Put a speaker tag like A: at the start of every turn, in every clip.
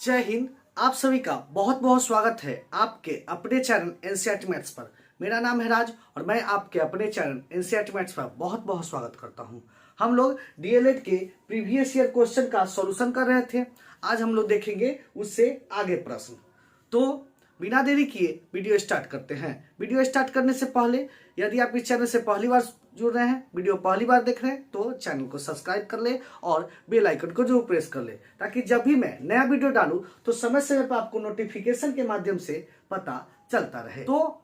A: जय हिंद। आप सभी का बहुत बहुत स्वागत है आपके अपने चैनल एनसीईआरटी मैथ्स पर। मेरा नाम है राज और मैं आपके अपने चैनल एनसीईआरटी मैथ्स पर बहुत बहुत स्वागत करता हूं। हम लोग डीएलएड के प्रीवियस ईयर क्वेश्चन का सॉल्यूशन कर रहे थे। आज हम लोग देखेंगे उससे आगे प्रश्न। तो बिना देरी किए वीडियो स्टार्ट करते हैं। वीडियो स्टार्ट करने से पहले यदि आप इस चैनल से पहली बार जुड़ रहे हैं, वीडियो पहली बार देख रहे हैं, तो चैनल को सब्सक्राइब कर ले और बेल आइकन को जरूर प्रेस कर ले, ताकि जब भी मैं नया वीडियो डालूं तो समय समय पर आपको नोटिफिकेशन के माध्यम से पता चलता रहे। तो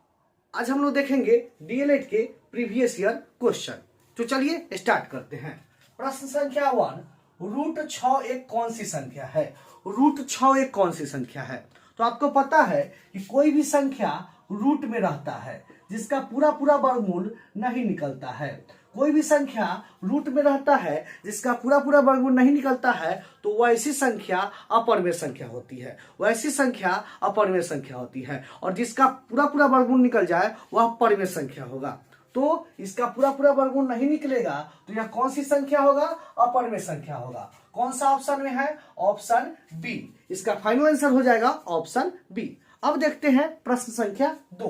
A: आज हम लोग देखेंगे डीएलएड के प्रीवियस ईयर क्वेश्चन। तो चलिए स्टार्ट करते हैं। प्रश्न संख्या 1, रूट 6 एक कौन सी संख्या है? रूट 6 एक कौन सी संख्या है? तो आपको पता है कि कोई भी संख्या रूट में रहता है जिसका पूरा पूरा वर्गमूल नहीं निकलता है। कोई भी संख्या रूट में रहता है जिसका पूरा पूरा वर्गमूल नहीं निकलता है तो वह ऐसी संख्या अपरिमेय संख्या होती है। वैसी संख्या अपरिमेय संख्या होती है और जिसका पूरा पूरा वर्गमूल निकल जाए वह परिमेय संख्या होगा। तो इसका पूरा पूरा वर्गमूल नहीं निकलेगा तो यह कौन सी संख्या होगा? अपरिमेय संख्या होगा। कौन सा ऑप्शन में है? Option B. इसका फाइनल आंसर हो जाएगा ऑप्शन बी। अब देखते हैं प्रश्न संख्या 2।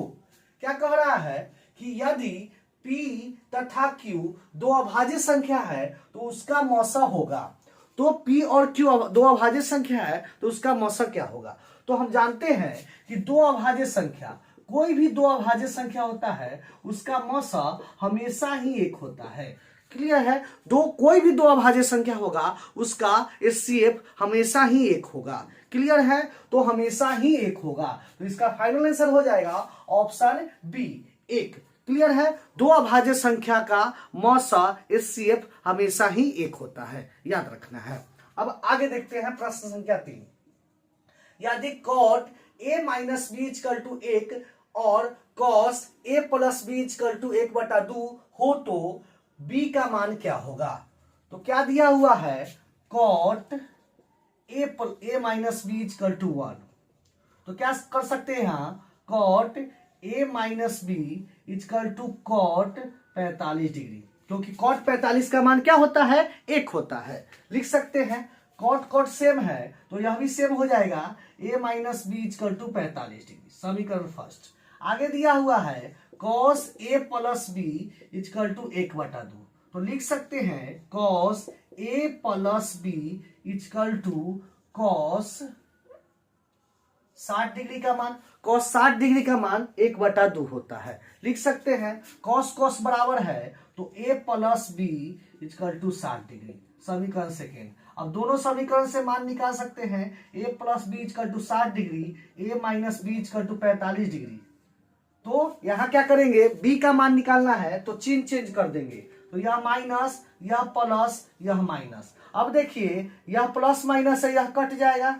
A: क्या कह रहा है कि यदि P तथा Q दो अभाज्य संख्या है तो उसका मौसा होगा। तो P और Q दो अभाज्य संख्या है तो उसका मौसा क्या होगा? तो हम जानते हैं कि दो अभाज्य संख्या, कोई भी दो अभाज्य संख्या होता है उसका मौसा हमेशा ही एक होता है। क्लियर है? कोई भी दो अभाज्य संख्या होगा उसका एचसीएफ हमेशा ही एक होगा। क्लियर है? तो हमेशा ही एक होगा। तो इसका फाइनल आंसर हो जाएगा ऑप्शन बी, एक। क्लियर है? दो अभाज्य संख्या का मौसा एचसीएफ हमेशा ही एक होता है, याद रखना है। अब आगे देखते हैं प्रश्न संख्या 3। यदि cot a minus B equal to 1 और cos a plus B equal to 1/2 हो तो b का मान क्या होगा? तो क्या दिया हुआ है? cot a minus B equal to 1। तो क्या कर सकते हैं यहाँ? cot a minus B equal to cot 45 degree, क्योंकि cot 45 का मान क्या होता है? 1 होता है। लिख सकते हैं cot सेम है तो यह भी सेम हो जाएगा a minus B equal to 45 degree. समीकरण फर्स्ट। आगे दिया हुआ है cos a plus B equal to 1/2। तो लिख सकते हैं cos a plus B equal to cos 60 degree का मान। cos 60 डिग्री का मान 1/2 होता है। लिख सकते हैं cos बराबर है तो a plus B equal to 60 degree. समीकरण सेकेंड। अब दोनों समीकरण से मान निकाल सकते हैं। a plus B equal to 60 degree, a minus B equal to 45 degree. तो यहां क्या करेंगे? b का मान निकालना है तो चिन्ह चेंज कर देंगे। तो यह माइनस, यह प्लस, यह माइनस। अब देखिए यह प्लस माइनस है, यह कट जाएगा।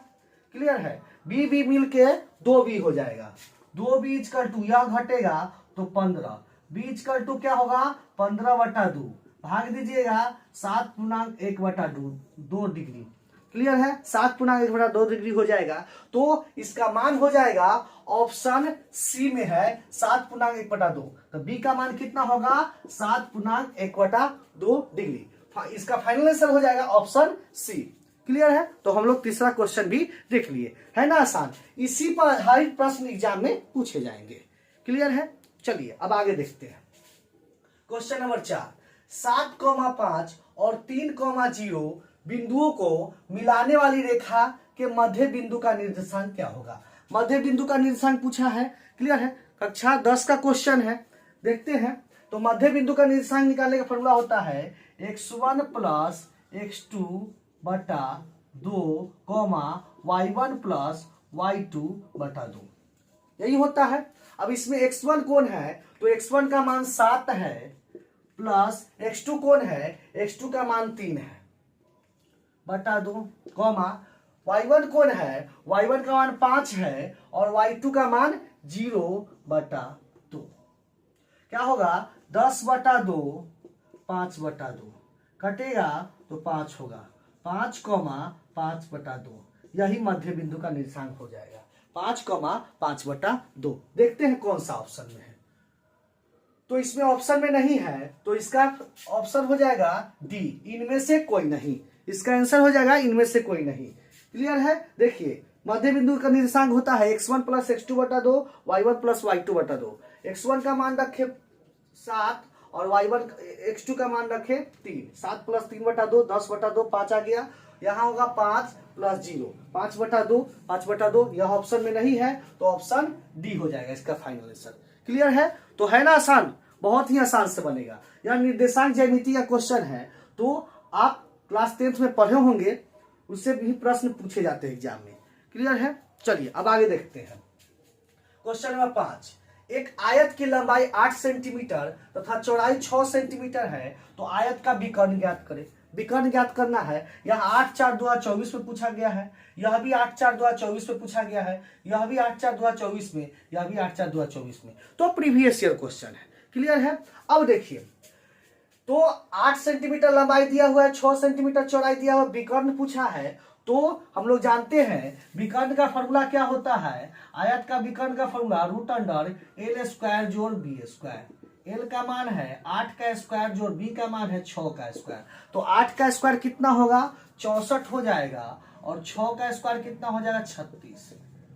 A: क्लियर है? b मिलके 2b हो जाएगा। 2b इक्वल टू, यह घटेगा तो 15। b इक्वल टू क्या होगा? 15/2। भाग दीजिएगा 7/1/2 2 डिग्री। क्लियर है? 7/1/2 डिग्री हो जाएगा। तो इसका मान हो जाएगा ऑप्शन सी में है 7/1/2। तो बी का मान कितना होगा? 7/1/2 डिग्री। इसका फाइनल आंसर हो जाएगा ऑप्शन सी। क्लियर है? तो हम लोग तीसरा क्वेश्चन भी देख लिए, है ना आसान। इसी पर हर प्रश्न एग्जाम में पूछे जाएंगे। क्लियर है? चलिए अब आगे देखते हैं। क्वेश्चन नंबर 4, 7,5 और 3,0 बिंदुओं को मिलाने वाली रेखा के मध्य बिंदु का निर्देशांक क्या होगा? मध्य बिंदु का निर्देशांक पूछा है। क्लियर है? कक्षा 10 का क्वेश्चन है, देखते हैं। तो मध्य बिंदु का निर्देशांक निकालने का फॉर्मूला होता है x1 प्लस x2 बटा 2 y1 प्लस y2/2, यही होता है। अब इसमें x1 कौन है? तो x1 का मान 7 है प्लस x2 कौन है? x2 का मान 3 है बटा 2 y1 कौन है? y1 का मान 5 है और y2 का मान 0/2। क्या होगा? 10/2 5/2 कटेगा तो 5 होगा। 5,5/2 यही मध्य बिंदु का निर्देशांक हो जाएगा। 5,5/2। देखते हैं कौन सा ऑप्शन में है। तो इसमें ऑप्शन में नहीं है तो इसका ऑप्शन हो जाएगा डी, इनमें से कोई नहीं। इसका आंसर हो जाएगा इनमें से कोई नहीं। क्लियर है? देखिए मध्य बिंदु का निर्देशांक होता है x1 प्लस x2 बटा 2, y1 प्लस y2 बटा 2। x1 का मान रखे 7 और y1 x2 का मान रखे 3। 7 प्लस 3 बटा 2 10 बटा 2 5 आ गया। यहाँ होगा 5 प्लस 0 5 बटा 2 5 बटा 2। यह ऑप्शन में नहीं है तो ऑप्शन डी हो जाएगा इसका फाइनल आंसर। क्लियर है? तो है ना आसान, बहुत ही आसान से बनेगा। यह निर्देशांक ज्यामिति का क्वेश्चन है, तो आप क्लास 10th में पढ़े होंगे, उससे भी प्रश्न पूछे जाते हैं एग्जाम में। क्लियर है? चलिए अब आगे देखते हैं। क्वेश्चन नंबर 5, एक आयत की लंबाई 8 सेंटीमीटर तथा चौड़ाई 6 सेंटीमीटर है, तो आयत का विकर्ण ज्ञात करें। विकर्ण ज्ञात करना है। यहाँ 8 4 2024 में पूछा गया है, यह भी 8 4 2024 में पूछा गया है, यह भी 8 4 2024 में, यह भी 8 4 2024 में, तो प्रीवियस ईयर क्वेश्चन है। क्लियर है? अब देखिए, तो 8 सेंटीमीटर लंबाई दिया हुआ है, 6 सेंटीमीटर चौड़ाई दिया हुआ, विकर्ण पूछा है, तो हम लोग जानते हैं विकर्ण का फॉर्मूला क्या होता है। आयत का विकर्ण का formula root under L square जोड़ बी स्क्वायर। एल का मान है 8 का स्क्वायर जोड़ बी का मान है 6 का स्क्वायर। तो 8 का स्क्वायर कितना होगा 64 हो जाएगा, और 6 का स्क्वायर कितना हो जाएगा 36।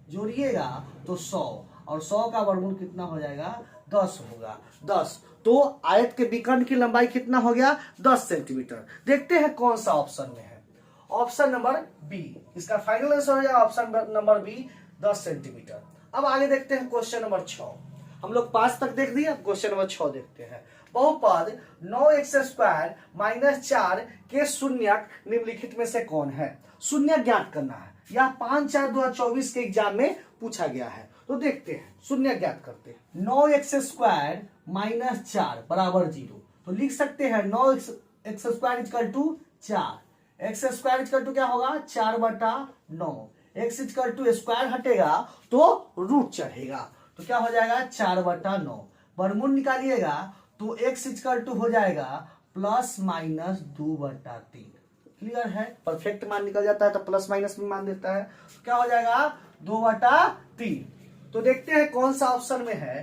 A: जोड़िएगा तो 100, और 100 का वर्गमूल कितना हो जाएगा 10 होगा। 10, तो आयत के विकर्ण की लंबाई कितना हो गया 10 सेंटीमीटर। देखते हैं कौन सा ऑप्शन में है। ऑप्शन नंबर बी इसका फाइनल आंसर हो जाएगा। Option number B 10 centimetre. अब आगे देखते हैं क्वेश्चन नंबर 6। हम लोग 5 तक देख दिए, अब क्वेश्चन नंबर 6 देखते हैं। बहुपद 9x² - 4 के शून्यक निम्नलिखित में से कौन है। शून्य ज्ञात करना है। यह 5 4 2024 के एग्जाम में पूछा गया है, तो देखते हैं शून्य ज्ञात करते हैं। 9x² - 4 बराबर 0, तो लिख सकते हैं 9x² = 4। x² क्या होगा 4 बटा 9। x स्क्वायर हटेगा तो रूट चढ़ेगा, तो क्या हो जाएगा 4 बटा 9। वर्गमूल निकालिएगा तो x हो जाएगा प्लस माइनस 2 बटा 3। क्लियर है? परफेक्ट मान निकल जाता है तो प्लस माइनस में मान देता है, तो क्या हो जाएगा 2 बटा 3। तो देखते हैं कौन सा ऑप्शन में है।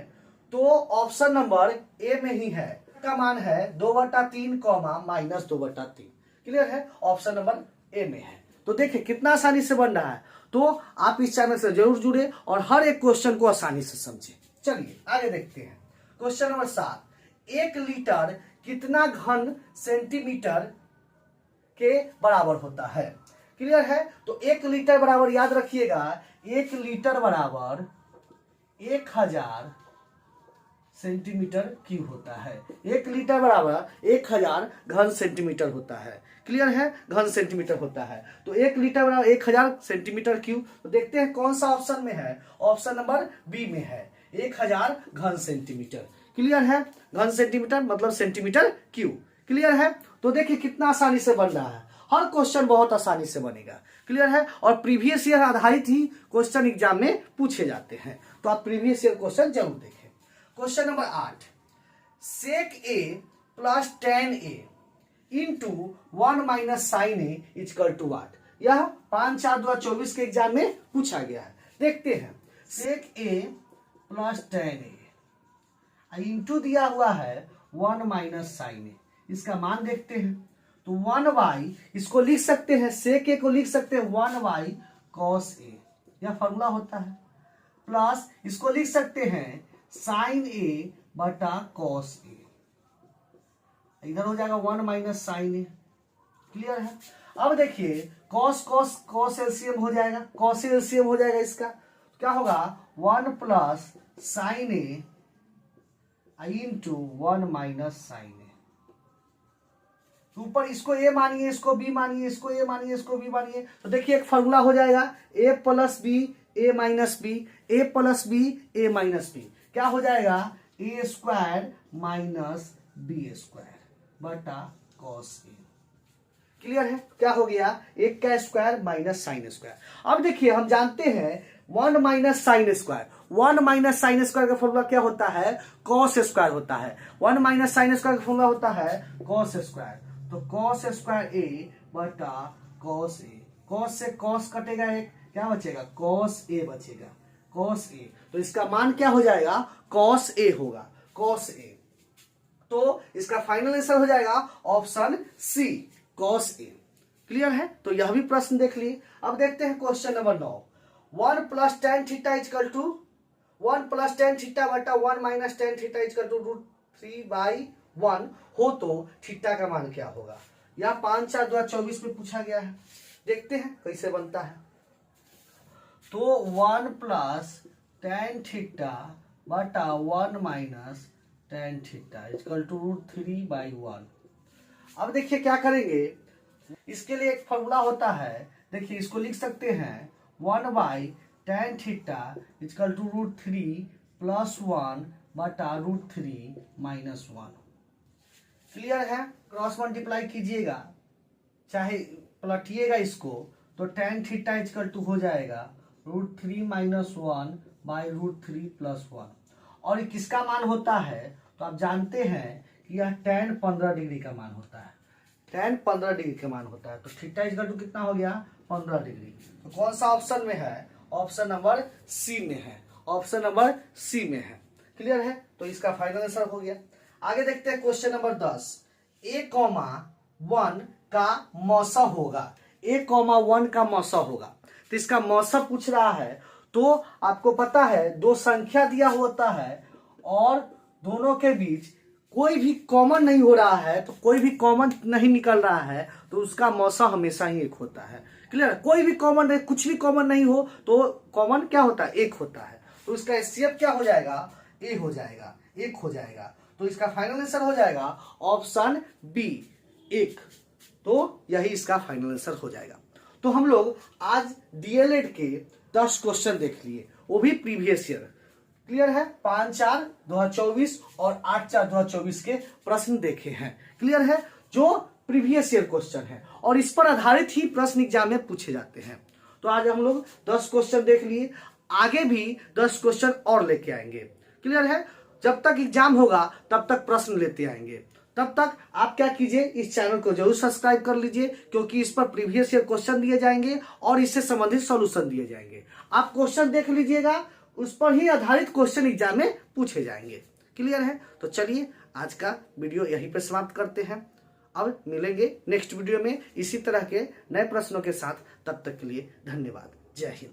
A: तो ऑप्शन नंबर ए में ही है, का मान है 2 बटा 3 माइनस 2 बटा 3। क्लियर है? ऑप्शन नंबर ए में है। तो देखिए कितना आसानी से बन रहा है। तो आप इस चैनल से जरूर जुड़े और हर एक क्वेश्चन को आसानी से समझें। चलिए आगे देखते हैं। क्वेश्चन नंबर 7, 1 लीटर कितना घन सेंटीमीटर के बराबर होता है। क्लियर है? तो 1 लीटर बराबर याद रखिएगा, 1 लीटर बराबर 1000 सेंटीमीटर क्यूब होता है। 1 लीटर बराबर 1000 घन सेंटीमीटर होता है। क्लियर है? घन सेंटीमीटर होता है। तो 1 लीटर बराबर 1000 सेंटीमीटर क्यूब। तो देखते हैं कौन सा ऑप्शन में है। ऑप्शन नंबर बी में है, 1000 घन सेंटीमीटर। क्लियर है? घन सेंटीमीटर मतलब सेंटीमीटर क्यूब। क्लियर है? तो देखिए कितना आसानी से बन रहा है। हर क्वेश्चन बहुत आसानी से बनेगा। क्लियर है? और प्रीवियस ईयर आधारित ही क्वेश्चन एग्जाम में पूछे जाते हैं, तो आप प्रीवियस ईयर क्वेश्चन जरूर देखें। Question number 8, sec a plus tan a into 1 minus sine A equal to what. यह 5 4 2024 के एग्जाम में पूछा गया है। देखते हैं sec a plus tan a into दिया हुआ है 1 माइनस साइन ए, इसका मान देखते हैं। तो 1y इसको लिख सकते हैं, sec a को लिख सकते हैं 1y cos a, यह फॉर्मूला होता है। प्लस इसको लिख सकते हैं साइन ए बटा कॉस ए, इधर हो जाएगा 1 माइनस साइन ए। क्लियर है? अब देखिए कॉस एलसीएम हो जाएगा, कॉस एलसीएम हो जाएगा इसका, क्या होगा 1 प्लस साइन ए इंटू 1 माइनस साइन ए। ऊपर इसको ए मानिए, इसको बी मानिए, इसको ए मानिए, इसको बी मानिए, तो देखिए एक फॉर्मूला हो जाएगा ए प्लस बी ए माइनस बी, ए प्लस बी ए माइनस बी, क्या हो जाएगा ए स्क्वायर माइनस बी स्क्वायर बटा कॉस ए। क्लियर है? क्या हो गया 1 का स्क्वायर माइनस साइन स्क्वायर। अब देखिए हम जानते हैं 1 minus sine square, 1 minus sine square का फॉर्मूला क्या होता है कॉस स्क्वायर होता है। 1 माइनस साइन स्क्वायर का फॉर्मूला होता है कॉस स्क्वायर, तो कॉस स्क्वायर ए बटा कॉस ए। कॉस से कॉस कटेगा, एक क्या बचेगा कॉस ए बचेगा, कॉस ए। तो इसका मान क्या हो जाएगा कॉस ए होगा, कॉस ए। तो इसका फाइनल आंसर हो जाएगा option C cos A. Clear है? तो यह भी प्रश्न देख लिए। अब देखते हैं question number 9। 1 plus tan theta equal to 1 plus tan theta बटा 1 minus tan theta equal to √3/1 हो तो थीटा का मान क्या होगा। यह 5/4/2024 में पूछा गया है। देखते हैं कैसे बनता है। तो 1 प्लस टेन थीटा बटा 1 minus tan theta equal to √3/1। अब देखिए क्या करेंगे, इसके लिए एक फॉर्मूला होता है। देखिए इसको लिख सकते हैं 1/tan थीटा इजकल टू √3 + 1 बटा √3 - 1। क्लियर है। क्रॉस मल्टीप्लाई कीजिएगा, चाहे पलटिएगा इसको, तो tan थीटा इजकल टू हो जाएगा √3 - 1 बाई √3 + 1। और ये किसका मान होता है, तो आप जानते हैं कि यह tan 15 डिग्री का मान होता है। tan 15 डिग्री का मान होता है। तो थीटा इजकल टू कितना हो गया, 15 डिग्री। तो कौन सा ऑप्शन में है, ऑप्शन नंबर सी में है। ऑप्शन नंबर सी में है। क्लियर है। तो इसका फाइनल आंसर हो गया। आगे देखते हैं क्वेश्चन नंबर 10। a,1 का मौसा होगा। a,1 का मौसा होगा। तो इसका मौसा पूछ रहा है। तो आपको पता है दो संख्या दिया होता है और दोनों के बीच कोई भी कॉमन नहीं हो रहा है, तो कोई भी कॉमन नहीं निकल रहा है, तो उसका मौसा हमेशा ही एक होता है। क्लियर। कोई भी कॉमन नहीं, कुछ भी कॉमन नहीं हो तो कॉमन क्या होता है, एक होता है। तो इसका एचसीएफ क्या हो जाएगा, ए हो जाएगा, एक हो जाएगा। तो इसका फाइनल आंसर हो जाएगा ऑप्शन बी, एक। तो यही इसका फाइनल आंसर हो जाएगा। तो हम लोग आज डीएलएड के 10 क्वेश्चन देख लिए, वो भी प्रीवियस ईयर। क्लियर है। 5/4/2024 और 8/4/2024 के प्रश्न देखे हैं। क्लियर है। जो प्रीवियस ईयर क्वेश्चन है और इस पर आधारित ही प्रश्न एग्जाम में पूछे जाते हैं। तो आज हम लोग 10 क्वेश्चन देख लिए, आगे भी 10 क्वेश्चन और लेके आएंगे। क्लियर है। जब तक एग्जाम होगा तब तक प्रश्न लेते आएंगे। तब तक आप क्या कीजिए, इस चैनल को जरूर सब्सक्राइब कर लीजिए, क्योंकि इस पर प्रीवियस ईयर क्वेश्चन दिए जाएंगे और इससे संबंधित सॉल्यूशन दिए जाएंगे। आप क्वेश्चन देख लीजिएगा, उस पर ही आधारित क्वेश्चन एग्जाम में पूछे जाएंगे। क्लियर है। तो चलिए आज का वीडियो यहीं पर समाप्त करते हैं। अब मिलेंगे नेक्स्ट वीडियो में इसी तरह के नए प्रश्नों के साथ। तब तक के लिए धन्यवाद। जय हिंद।